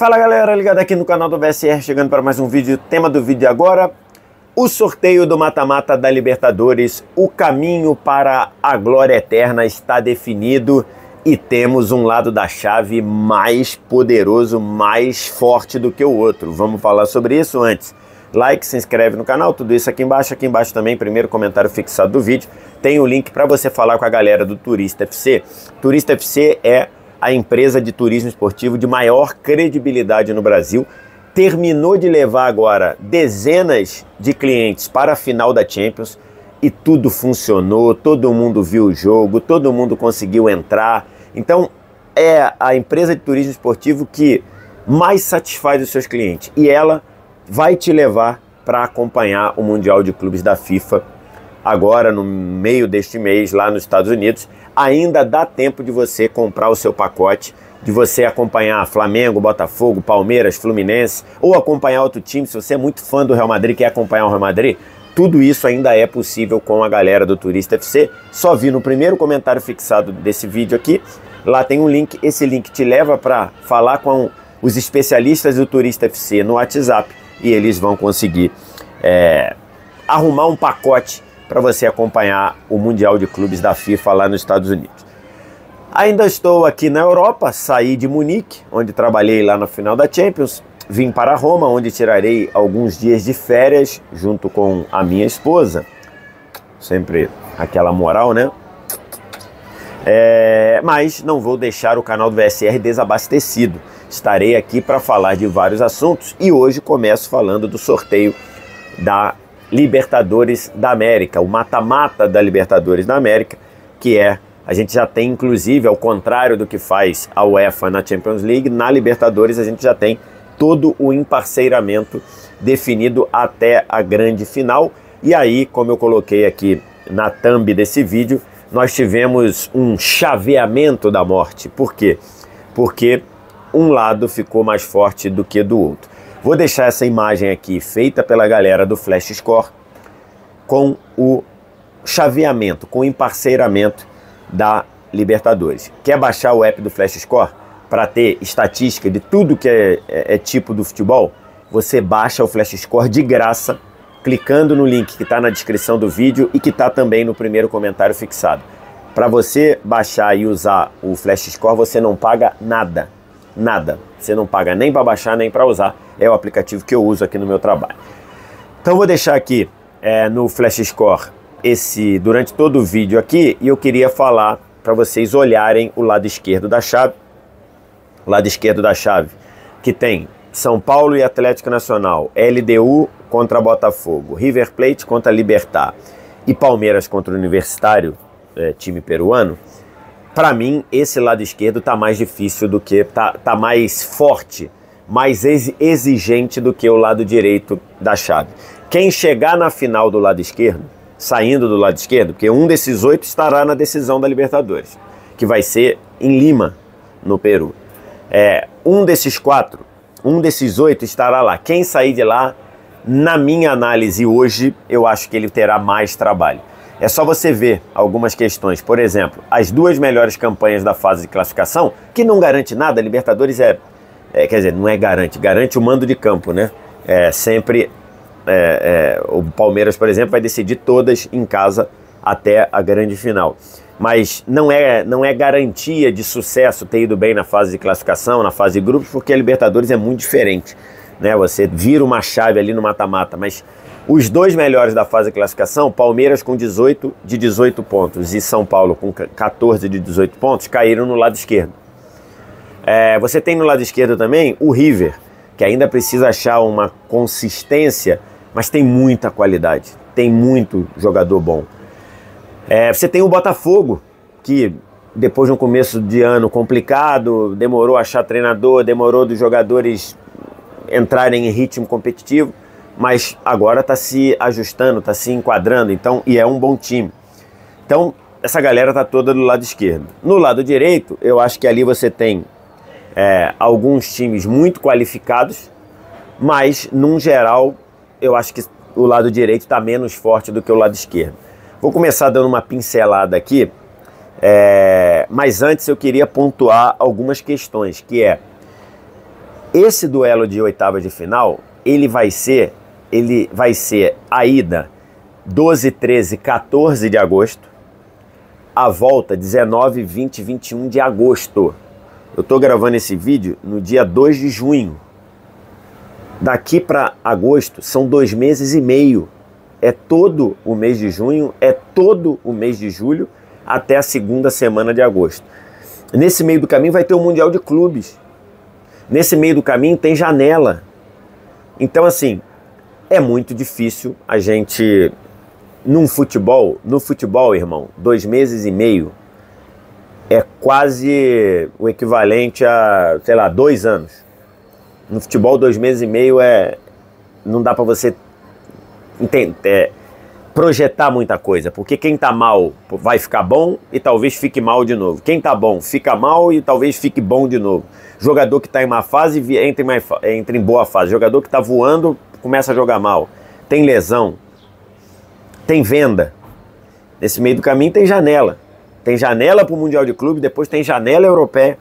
Fala galera, ligado aqui no canal do VSR, chegando para mais um vídeo. Tema do vídeo agora, o sorteio do mata-mata da Libertadores. O caminho para a glória eterna está definido e temos um lado da chave mais poderoso, mais forte do que o outro. Vamos falar sobre isso antes. Like, se inscreve no canal, tudo isso aqui embaixo também, primeiro comentário fixado do vídeo. Tem o link para você falar com a galera do Turista FC. Turista FC é a empresa de turismo esportivo de maior credibilidade no Brasil. Terminou de levar agora dezenas de clientes para a final da Champions e tudo funcionou, todo mundo viu o jogo, todo mundo conseguiu entrar. Então é a empresa de turismo esportivo que mais satisfaz os seus clientes e ela vai te levar para acompanhar o Mundial de Clubes da FIFA agora no meio deste mês lá nos Estados Unidos. Ainda dá tempo de você comprar o seu pacote, de você acompanhar Flamengo, Botafogo, Palmeiras, Fluminense, ou acompanhar outro time. Se você é muito fã do Real Madrid e quer acompanhar o Real Madrid, tudo isso ainda é possível com a galera do Turista FC. Só vi no primeiro comentário fixado desse vídeo aqui, lá tem um link, esse link te leva para falar com os especialistas do Turista FC no WhatsApp e eles vão conseguir arrumar um pacote para você acompanhar o Mundial de Clubes da FIFA lá nos Estados Unidos. Ainda estou aqui na Europa, saí de Munique, onde trabalhei lá no final da Champions, vim para Roma, onde tirarei alguns dias de férias junto com a minha esposa. Sempre aquela moral, né? Mas não vou deixar o canal do VSR desabastecido. Estarei aqui para falar de vários assuntos e hoje começo falando do sorteio da Libertadores da América, o mata-mata da Libertadores da América, que a gente já tem, inclusive, ao contrário do que faz a UEFA na Champions League, na Libertadores a gente já tem todo o emparceiramento definido até a grande final. E aí, como eu coloquei aqui na thumb desse vídeo, nós tivemos um chaveamento da morte. Por quê? Porque um lado ficou mais forte do que do outro. Vou deixar essa imagem aqui feita pela galera do Flash Score com o chaveamento, com o emparceiramento da Libertadores. Quer baixar o app do Flash Score para ter estatística de tudo que é tipo do futebol? Você baixa o Flash Score de graça, clicando no link que está na descrição do vídeo e que está também no primeiro comentário fixado. Para você baixar e usar o Flash Score, você não paga nada. Nada. Você não paga nem para baixar, nem para usar. É o aplicativo que eu uso aqui no meu trabalho. Então vou deixar aqui no Flash Score durante todo o vídeo aqui, e eu queria falar para vocês olharem o lado esquerdo da chave. O lado esquerdo da chave que tem São Paulo e Atlético Nacional, LDU contra Botafogo, River Plate contra Libertad e Palmeiras contra o Universitário, time peruano. Para mim, esse lado esquerdo tá mais difícil do que, tá mais forte, mais exigente do que o lado direito da chave. Quem chegar na final do lado esquerdo, saindo do lado esquerdo, porque um desses 8 estará na decisão da Libertadores, que vai ser em Lima, no Peru. Um desses 4, um desses 8 estará lá. Quem sair de lá, na minha análise hoje, eu acho que ele terá mais trabalho. É só você ver algumas questões. Por exemplo, as 2 melhores campanhas da fase de classificação, que não garante nada. A Libertadores quer dizer, não é garante o mando de campo, né? O Palmeiras, por exemplo, vai decidir todas em casa até a grande final. Mas não é garantia de sucesso ter ido bem na fase de classificação, na fase de grupos, porque a Libertadores é muito diferente, né? Você vira uma chave ali no mata-mata, mas os 2 melhores da fase de classificação, Palmeiras com 18 de 18 pontos e São Paulo com 14 de 18 pontos, caíram no lado esquerdo. Você tem no lado esquerdo também o River, que ainda precisa achar uma consistência, mas tem muita qualidade, tem muito jogador bom. Você tem o Botafogo, que depois de um começo de ano complicado, demorou a achar treinador, demorou dos jogadores entrarem em ritmo competitivo, mas agora está se ajustando, está se enquadrando, então, e é um bom time. Então, essa galera está toda do lado esquerdo. No lado direito, eu acho que ali você tem alguns times muito qualificados, mas, num geral, eu acho que o lado direito está menos forte do que o lado esquerdo. Vou começar dando uma pincelada aqui, mas antes eu queria pontuar algumas questões, que Esse duelo de oitavas de final, ele vai ser a ida 12, 13, 14 de agosto, a volta 19, 20, 21 de agosto. Eu estou gravando esse vídeo no dia 2 de junho. Daqui para agosto são 2 meses e meio. É todo o mês de junho, é todo o mês de julho, até a segunda semana de agosto. Nesse meio do caminho vai ter o Mundial de Clubes. Nesse meio do caminho tem janela. Então, assim, é muito difícil a gente, no futebol, irmão, 2 meses e meio é quase o equivalente a, sei lá, 2 anos. No futebol, 2 meses e meio não dá para você projetar muita coisa, porque quem tá mal vai ficar bom e talvez fique mal de novo. Quem tá bom fica mal e talvez fique bom de novo. Jogador que tá em má fase entra em boa fase. Jogador que tá voando começa a jogar mal. Tem lesão, tem venda. Nesse meio do caminho tem janela. Tem janela pro Mundial de Clube, depois tem janela europeia.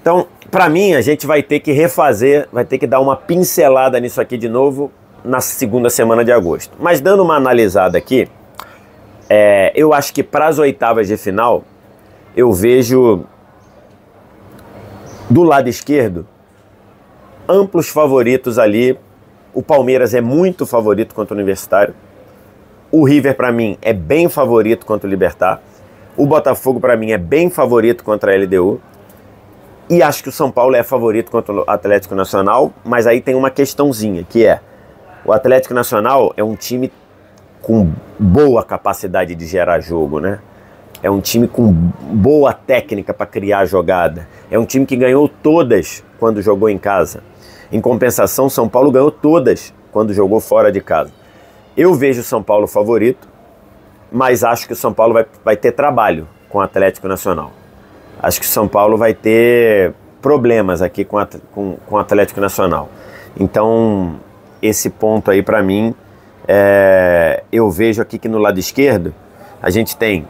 Então, para mim, a gente vai ter que refazer, vai ter que dar uma pincelada nisso aqui de novo na segunda semana de agosto. Mas dando uma analisada aqui, eu acho que para as oitavas de final, eu vejo do lado esquerdo amplos favoritos ali. O Palmeiras é muito favorito contra o Universitário. O River, para mim, é bem favorito contra o Libertad. O Botafogo, para mim, é bem favorito contra a LDU. E acho que o São Paulo é favorito contra o Atlético Nacional, mas aí tem uma questãozinha, que é: o Atlético Nacional é um time com boa capacidade de gerar jogo, né? É um time com boa técnica para criar jogada. É um time que ganhou todas quando jogou em casa. Em compensação, São Paulo ganhou todas quando jogou fora de casa. Eu vejo o São Paulo favorito, mas acho que o São Paulo vai ter trabalho com o Atlético Nacional. Acho que o São Paulo vai ter problemas aqui com o Atlético Nacional. Então, esse ponto aí para mim, eu vejo aqui que no lado esquerdo a gente tem,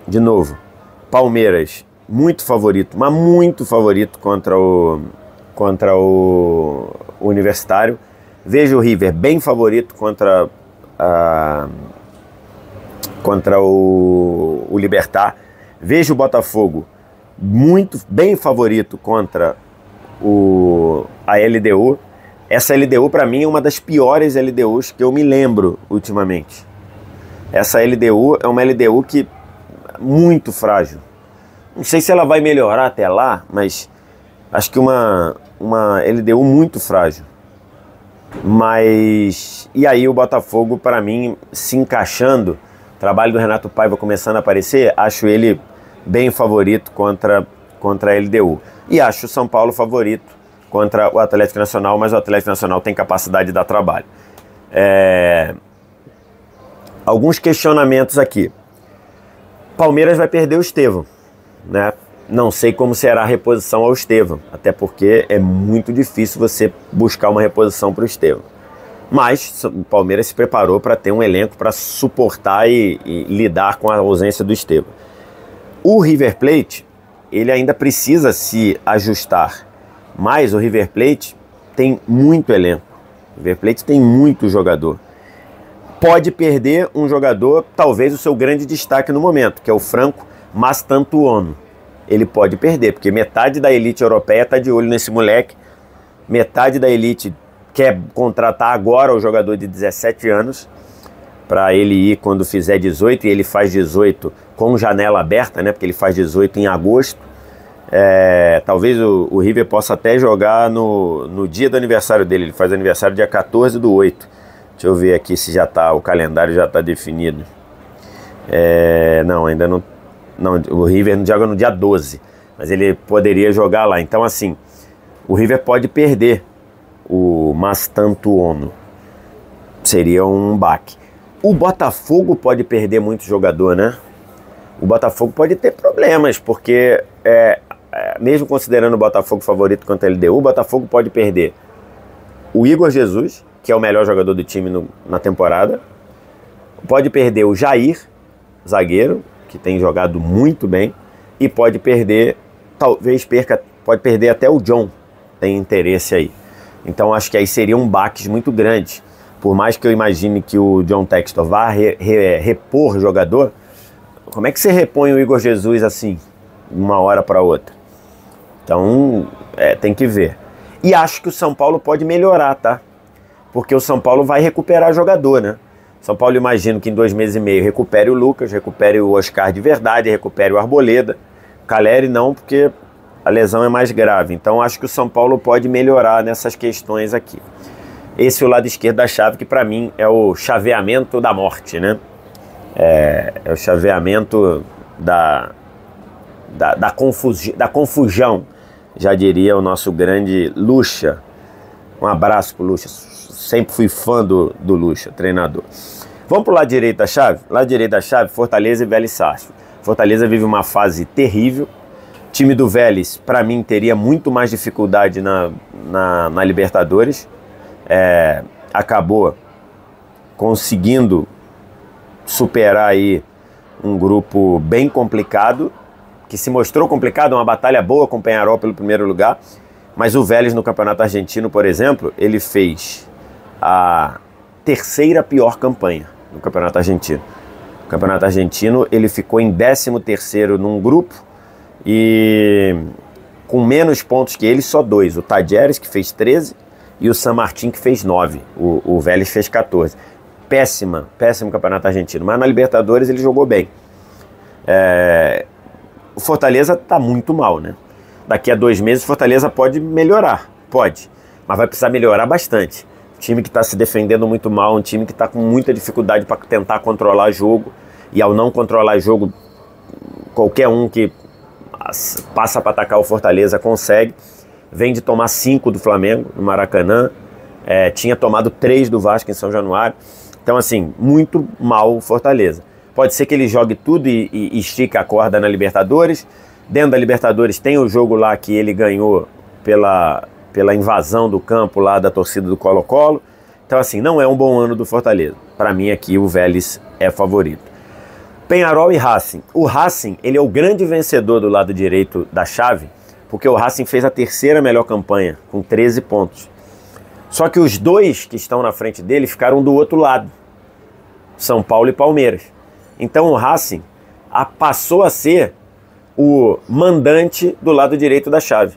de novo, Palmeiras muito favorito, mas muito favorito contra o Universitário. Vejo o River bem favorito contra o Libertad. Vejo o Botafogo muito bem favorito contra a LDU. Essa LDU para mim é uma das piores LDUs que eu me lembro ultimamente. Essa LDU é uma LDU que é muito frágil. Não sei se ela vai melhorar até lá, mas acho que uma LDU muito frágil. Mas e aí o Botafogo, para mim, se encaixando, o trabalho do Renato Paiva começando a aparecer, acho ele bem favorito contra a LDU. E acho o São Paulo favorito contra o Atlético Nacional, mas o Atlético Nacional tem capacidade de dar trabalho. Alguns questionamentos aqui. Palmeiras vai perder o Estevão, né? Não sei como será a reposição ao Estevão, até porque é muito difícil você buscar uma reposição para o Estevão. Mas o Palmeiras se preparou para ter um elenco para suportar e lidar com a ausência do Estevão. O River Plate, ele ainda precisa se ajustar, mas o River Plate tem muito elenco. O River Plate tem muito jogador. Pode perder um jogador, talvez o seu grande destaque no momento, que é o Franco Mastantuono. Ele pode perder, porque metade da elite europeia está de olho nesse moleque, metade da elite quer contratar agora o jogador de 17 anos, para ele ir quando fizer 18, e ele faz 18 com janela aberta, né? Porque ele faz 18 em agosto. Talvez o River possa até jogar no dia do aniversário dele. Ele faz aniversário dia 14/8. Deixa eu ver aqui se já tá, o calendário já está definido. Não, ainda não. Não, o River não joga no dia 12, mas ele poderia jogar lá. Então, assim, o River pode perder o Mastantuono. Seria um baque. O Botafogo pode perder muito jogador, né? O Botafogo pode ter problemas, porque mesmo considerando o Botafogo favorito contra a LDU, o Botafogo pode perder o Igor Jesus, que é o melhor jogador do time na temporada. Pode perder o Jair, zagueiro, que tem jogado muito bem. E pode perder, pode perder até o John, tem interesse aí. Então acho que aí seriam baques muito grandes. Por mais que eu imagine que o John Textor vá repor jogador, como é que você repõe o Igor Jesus assim, de uma hora para outra? Então tem que ver. E acho que o São Paulo pode melhorar, tá? Porque o São Paulo vai recuperar jogador, né? São Paulo, imagino que em 2 meses e meio recupere o Lucas, recupere o Oscar de verdade, recupere o Arboleda. Caleri não, porque a lesão é mais grave. Então acho que o São Paulo pode melhorar nessas questões aqui. Esse é o lado esquerdo da chave, que para mim é o chaveamento da morte, né? É o chaveamento da confusão, já diria o nosso grande Lucha. Um abraço pro Lucha. Sempre fui fã do Lucha, treinador. Vamos pro lado direito da chave? Lado direito da chave, Fortaleza e Vélez Sarsfield. Fortaleza vive uma fase terrível. O time do Vélez, para mim, teria muito mais dificuldade na Libertadores. Acabou conseguindo superar aí um grupo bem complicado, que se mostrou complicado, uma batalha boa com o Peñarol pelo primeiro lugar. Mas o Vélez no Campeonato Argentino, por exemplo, ele fez a 3ª pior campanha no Campeonato Argentino. No Campeonato Argentino ele ficou em 13º num grupo e com menos pontos que ele, só 2. O Talleres, que fez 13, e o San Martín, que fez 9. O Vélez fez 14. Péssimo Campeonato Argentino, mas na Libertadores ele jogou bem. O Fortaleza está muito mal, né? Daqui a 2 meses o Fortaleza pode melhorar, pode, mas vai precisar melhorar bastante. Um time que está se defendendo muito mal, um time que está com muita dificuldade para tentar controlar jogo, e ao não controlar jogo, qualquer um que passa para atacar o Fortaleza consegue. Vem de tomar 5 do Flamengo no Maracanã, tinha tomado 3 do Vasco em São Januário. Então assim, muito mal o Fortaleza. Pode ser que ele jogue tudo e estique a corda na Libertadores. Dentro da Libertadores tem o jogo lá que ele ganhou pela invasão do campo lá da torcida do Colo-Colo. Então assim, não é um bom ano do Fortaleza. Para mim aqui o Vélez é favorito. Peñarol e Racing. O Racing, ele é o grande vencedor do lado direito da chave, porque o Racing fez a 3ª melhor campanha, com 13 pontos. Só que os 2 que estão na frente dele ficaram do outro lado, São Paulo e Palmeiras. Então o Racing passou a ser o mandante do lado direito da chave.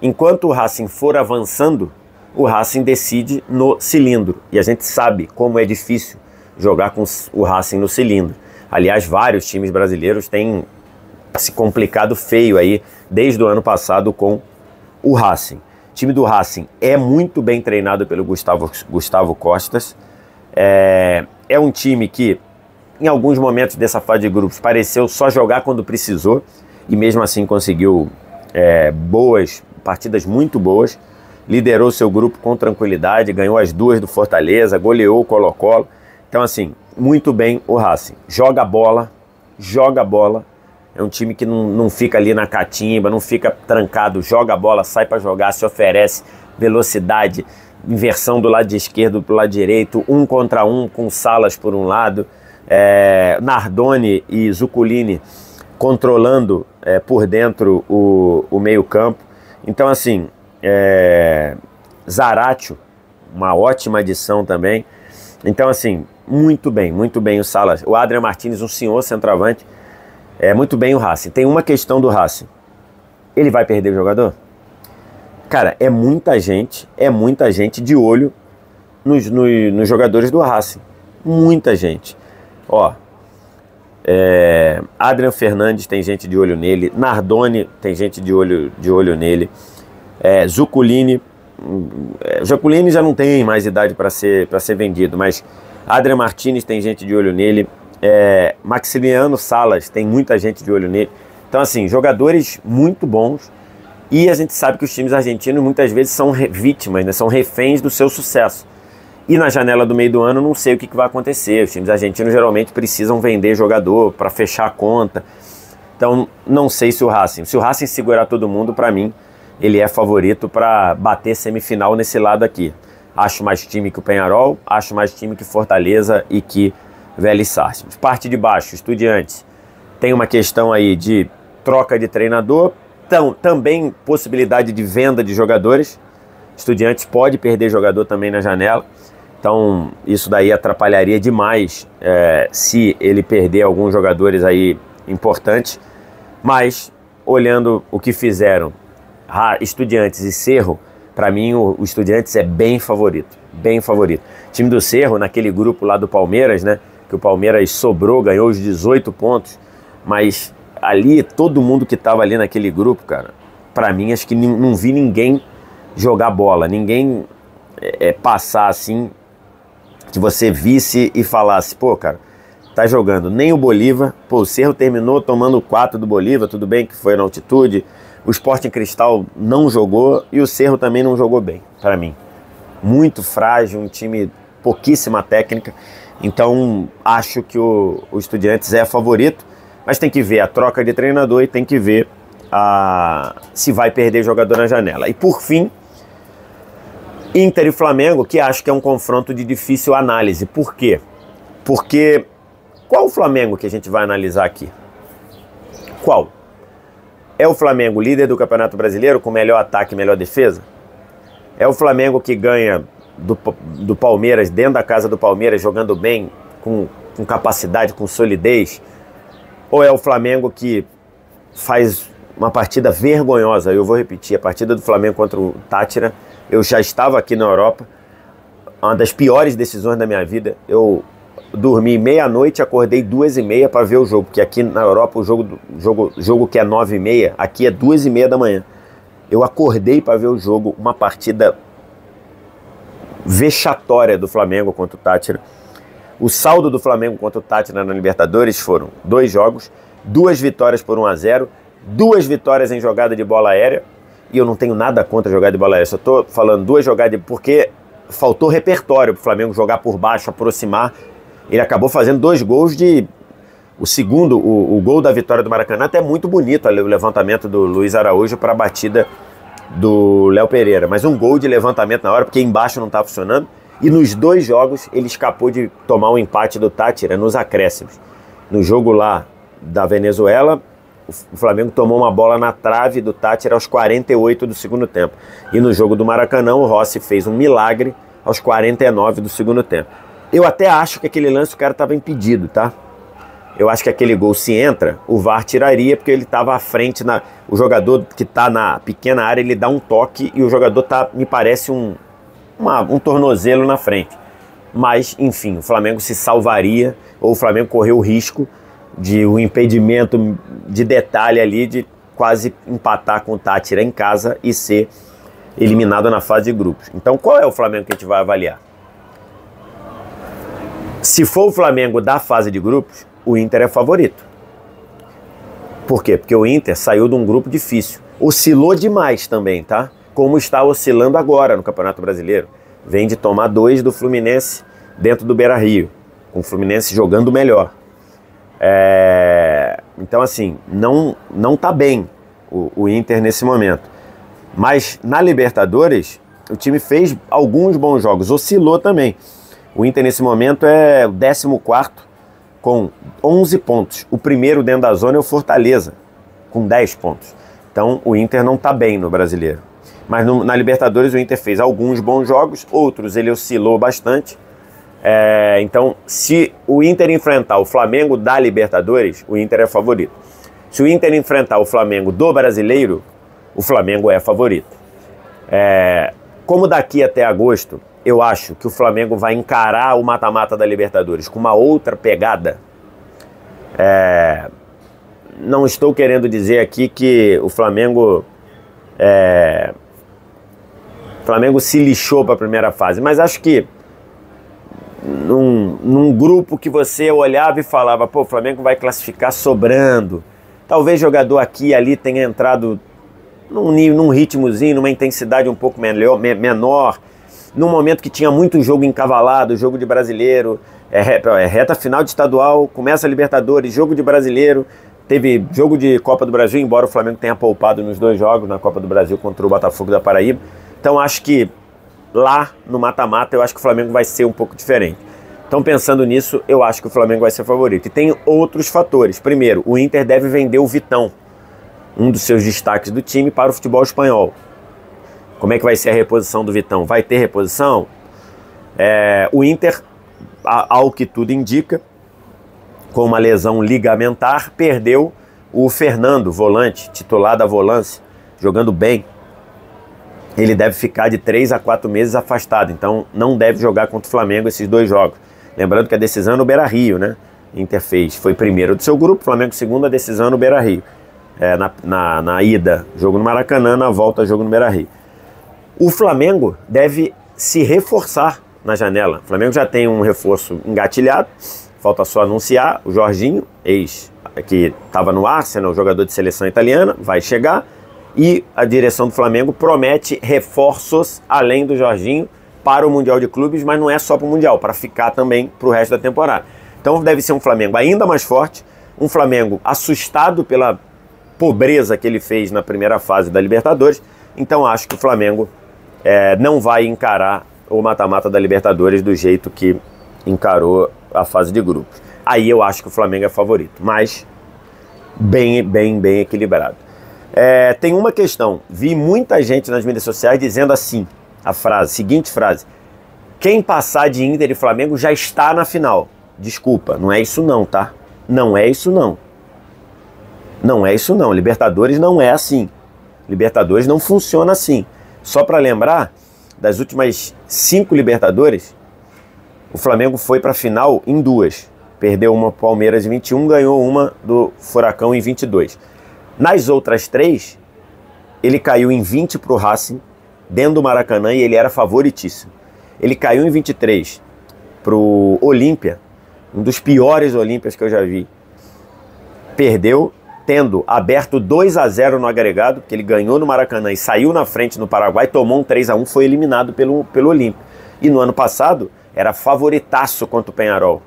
Enquanto o Racing for avançando, o Racing decide no cilindro. E a gente sabe como é difícil jogar com o Racing no cilindro. Aliás, vários times brasileiros têm se complicado feio aí desde o ano passado com o Racing. O time do Racing é muito bem treinado pelo Gustavo Costas. É um time que, em alguns momentos dessa fase de grupos, pareceu só jogar quando precisou, e mesmo assim conseguiu partidas muito boas. Liderou seu grupo com tranquilidade, ganhou as 2 do Fortaleza, goleou o Colo-Colo. Então assim, muito bem o Racing. Joga bola. É um time que não fica ali na catimba, não fica trancado, joga a bola, sai para jogar, se oferece velocidade, inversão do lado de esquerdo para o lado direito, 1 contra 1 com Salas por um lado, Nardoni e Zuculini controlando por dentro o meio campo. Então assim, Zaratio, uma ótima adição também. Então assim, muito bem o Salas. O Adrian Martínez, um senhor centroavante. Muito bem o Racing. Tem uma questão do Racing. Ele vai perder o jogador? Cara, é muita gente de olho nos jogadores do Racing. Muita gente. Adrian Fernandes tem gente de olho nele. Nardoni tem gente de olho nele. Zuculini já não tem mais idade para ser vendido, mas Adrian Martínez tem gente de olho nele. Maximiliano Salas tem muita gente de olho nele. Então assim, jogadores muito bons, e a gente sabe que os times argentinos muitas vezes são vítimas, né? São reféns do seu sucesso. E na janela do meio do ano não sei o que vai acontecer. Os times argentinos geralmente precisam vender jogador para fechar a conta. Então não sei se o Racing segurar todo mundo, para mim ele é favorito para bater semifinal nesse lado aqui. Acho mais time que o Peñarol, acho mais time que Fortaleza e que Vélez Sarsfield. Parte de baixo, Estudiantes. Tem uma questão aí de troca de treinador, Também possibilidade de venda de jogadores. Estudiantes pode perder jogador também na janela. Então isso daí atrapalharia demais se ele perder alguns jogadores aí importantes. Mas olhando o que fizeram Estudiantes e Cerro, para mim o Estudiantes é bem favorito. Bem favorito. O time do Cerro, naquele grupo lá do Palmeiras, né? Que o Palmeiras sobrou, ganhou os 18 pontos. Mas ali, todo mundo que estava ali naquele grupo, cara, para mim, acho que não vi ninguém jogar bola. Ninguém passar assim, que você visse e falasse, pô, cara, tá jogando. Nem o Bolívar. Pô, o Cerro terminou tomando 4 do Bolívar, tudo bem que foi na altitude. O Sporting Cristal não jogou e o Cerro também não jogou bem, para mim. Muito frágil, um time pouquíssima técnica. Então, acho que o Estudiantes é favorito, mas tem que ver a troca de treinador e tem que ver se vai perder jogador na janela. E por fim, Inter e Flamengo, que acho que é um confronto de difícil análise. Por quê? Porque qual o Flamengo que a gente vai analisar aqui? Qual? É o Flamengo líder do Campeonato Brasileiro com melhor ataque e melhor defesa? É o Flamengo que ganha do Palmeiras, dentro da casa do Palmeiras, jogando bem, com capacidade, com solidez? Ou é o Flamengo que faz uma partida vergonhosa? Eu vou repetir, a partida do Flamengo contra o Tátira, eu já estava aqui na Europa, uma das piores decisões da minha vida. Eu dormi meia-noite, acordei 2h30 para ver o jogo, porque aqui na Europa o jogo que é 9h30, aqui é 2h30 da manhã. Eu acordei para ver o jogo, uma partida vexatória do Flamengo contra o Tátira. O saldo do Flamengo contra o Tátira na Libertadores foram 2 jogos, 2 vitórias por 1-0, 2 vitórias em jogada de bola aérea, e eu não tenho nada contra jogar de bola aérea, só estou falando 2 jogadas porque faltou repertório para o Flamengo jogar por baixo, aproximar. Ele acabou fazendo 2 gols o segundo, o gol da vitória do Maracanã, até muito bonito ali, o levantamento do Luiz Araújo para a batida do Léo Pereira, mas um gol de levantamento na hora, porque embaixo não estava funcionando, e nos 2 jogos ele escapou de tomar um empate do Tátira nos acréscimos. No jogo lá da Venezuela, o Flamengo tomou uma bola na trave do Tátira aos 48 do segundo tempo, e no jogo do Maracanã o Rossi fez um milagre aos 49 do segundo tempo. Eu até acho que aquele lance o cara estava impedido, tá? Eu acho que aquele gol, se entra, o VAR tiraria, porque ele estava à frente, o jogador que está na pequena área, ele dá um toque e o jogador tá, me parece, um tornozelo na frente. Mas, enfim, o Flamengo se salvaria, ou o Flamengo correu o risco de um impedimento de detalhe ali, de quase empatar com o Tátira em casa e ser eliminado na fase de grupos. Então, qual é o Flamengo que a gente vai avaliar? Se for o Flamengo da fase de grupos, o Inter é favorito. Por quê? Porque o Inter saiu de um grupo difícil. Oscilou demais também, tá? Como está oscilando agora no Campeonato Brasileiro. Vem de tomar 2 do Fluminense dentro do Beira-Rio, com o Fluminense jogando melhor. Então, assim, não tá bem o Inter nesse momento. Mas na Libertadores, o time fez alguns bons jogos, oscilou também. O Inter nesse momento é o 14º com 11 pontos. O primeiro dentro da zona é o Fortaleza, com 10 pontos. Então o Inter não está bem no Brasileiro. Mas na Libertadores o Inter fez alguns bons jogos, outros ele oscilou bastante. Então se o Inter enfrentar o Flamengo da Libertadores, o Inter é favorito. Se o Inter enfrentar o Flamengo do Brasileiro, o Flamengo é favorito. Como daqui até agosto, eu acho que o Flamengo vai encarar o mata-mata da Libertadores com uma outra pegada. Não estou querendo dizer aqui que o Flamengo se lixou para a primeira fase, mas acho que num grupo que você olhava e falava, pô, o Flamengo vai classificar sobrando. Talvez jogador aqui e ali tenha entrado num ritmozinho, numa intensidade um pouco menor, num momento que tinha muito jogo encavalado, jogo de brasileiro, reta final de estadual, começa a Libertadores, jogo de brasileiro, teve jogo de Copa do Brasil, embora o Flamengo tenha poupado nos 2 jogos na Copa do Brasil contra o Botafogo da Paraíba. Então acho que lá no mata-mata eu acho que o Flamengo vai ser um pouco diferente. Então pensando nisso, eu acho que o Flamengo vai ser favorito. E tem outros fatores. Primeiro, o Inter deve vender o Vitão. um dos seus destaques do time para o futebol espanhol. Como é que vai ser a reposição do Vitão? Vai ter reposição? O Inter, ao que tudo indica, com uma lesão ligamentar, perdeu o Fernando, volante, titular da volância, jogando bem. Ele deve ficar de 3 a 4 meses afastado, então não deve jogar contra o Flamengo esses 2 jogos. Lembrando que a decisão é no Beira-Rio, né? Inter foi primeiro do seu grupo, Flamengo segundo, a decisão é no Beira-Rio. Na ida, jogo no Maracanã, na volta, jogo no Beira-Rio. O Flamengo deve se reforçar na janela. O Flamengo já tem um reforço engatilhado, falta só anunciar. O Jorginho, que estava no Arsenal, jogador de seleção italiana, vai chegar. E a direção do Flamengo promete reforços além do Jorginho para o Mundial de Clubes, mas não é só para o Mundial, para ficar também para o resto da temporada. Então deve ser um Flamengo ainda mais forte, um Flamengo assustado pela pobreza que ele fez na primeira fase da Libertadores. Então acho que o Flamengo não vai encarar o mata-mata da Libertadores do jeito que encarou a fase de grupos. Aí eu acho que o Flamengo é favorito, mas bem equilibrado. Tem uma questão, vi muita gente nas mídias sociais dizendo assim, seguinte frase: quem passar de Inter e Flamengo já está na final. Desculpa, não é isso não, tá? Não é isso não. Não é isso não, Libertadores não é assim. Libertadores não funciona assim. Só para lembrar, das últimas 5 Libertadores, o Flamengo foi para a final em 2. Perdeu uma pro Palmeiras em 21, ganhou uma do Furacão em 22. Nas outras 3, ele caiu em 20 para o Racing, dentro do Maracanã, e ele era favoritíssimo. Ele caiu em 23 para o Olímpia, um dos piores Olímpias que eu já vi. Perdeu, tendo aberto 2-0 no agregado, porque ele ganhou no Maracanã e saiu na frente no Paraguai, tomou um 3-1, foi eliminado pelo Olímpia. E no ano passado, era favoritaço contra o Peñarol.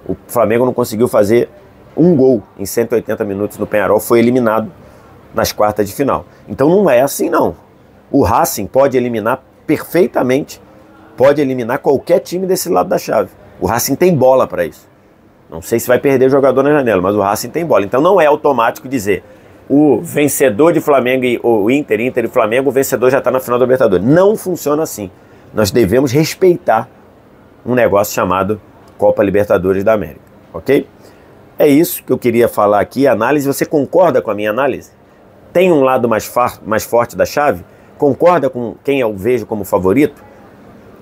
O Flamengo não conseguiu fazer um gol em 180 minutos no Peñarol, foi eliminado nas quartas de final. Então não é assim não. O Racing pode eliminar perfeitamente, pode eliminar qualquer time desse lado da chave. O Racing tem bola para isso. Não sei se vai perder jogador na janela, mas o Racing tem bola. Então não é automático dizer o vencedor de Flamengo e o Inter e Flamengo, o vencedor já está na final da Libertadores. Não funciona assim. Nós devemos respeitar um negócio chamado Copa Libertadores da América, ok? É isso que eu queria falar aqui, análise. Você concorda com a minha análise? Tem um lado mais forte da chave? Concorda com quem eu vejo como favorito?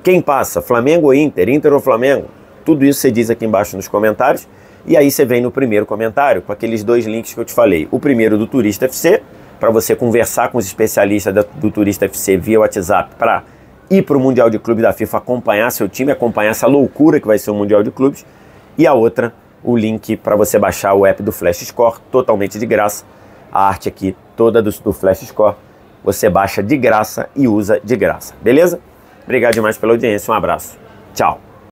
Quem passa? Flamengo ou Inter? Inter ou Flamengo? Tudo isso você diz aqui embaixo nos comentários. E aí você vem no primeiro comentário com aqueles 2 links que eu te falei. O primeiro do Turista FC, para você conversar com os especialistas do Turista FC via WhatsApp para ir para o Mundial de Clubes da FIFA, acompanhar seu time, acompanhar essa loucura que vai ser o Mundial de Clubes. E a outra, o link para você baixar o app do Flash Score, totalmente de graça. A arte aqui toda do Flash Score, você baixa de graça e usa de graça, beleza? Obrigado demais pela audiência, um abraço, tchau!